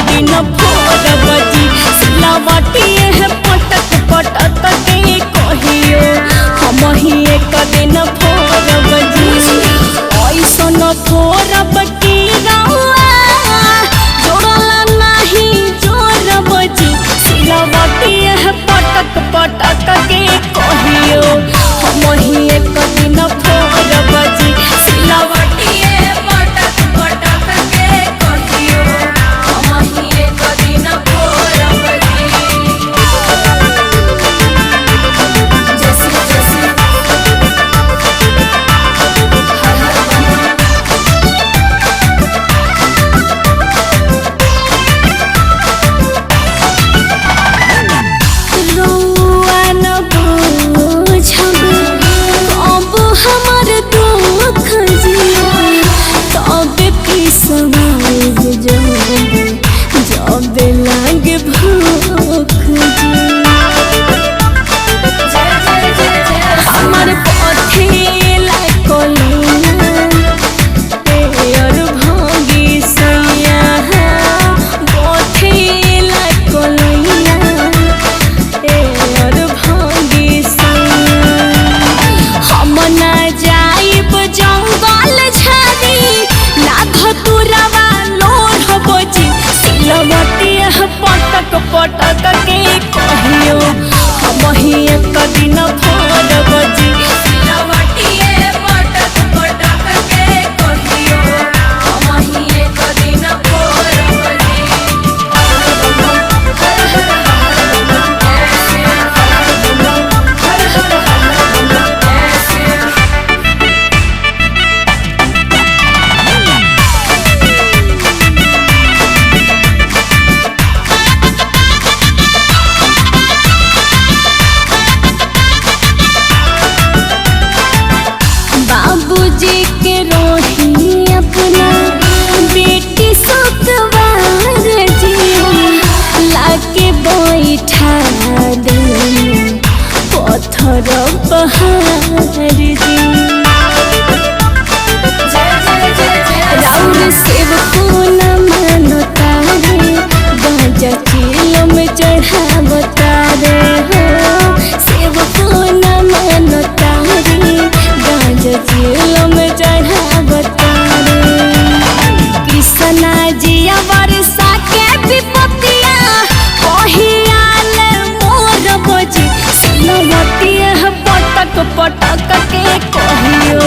दिन भोर बजी सिलावटी है पटक पटक के कहियो हम ही एक दिन भोर बजी ऐसन थोरब की जोड़ला नहीं जोर बजी सिलावटी है पटक पटक के कहियो हम ही एक दिन भोर बजी सिलावटी है पटक पटक के कहियो हम ही एक दिन भोर बजी जैसे जैसे पटक के कहियो हम ही एक दिन भोर बजी सिलावटी है पटक पटक के कहियो हम ही एक दिन भोर बजी बाबूजी के रोही अपना बेटी सुखवार जी लाके बैठा दे पत्थर पहाड़ जी राउर सेव को न मानो तारे गाजा चिलो में चढ़ावता रे हो सेव को न मानो तारे जिलो में चढ़ावता कृष्णा जिया वर्षा के विपत्तिया कहियाल मोर बजी सिलवती है पटक पटक के कहियो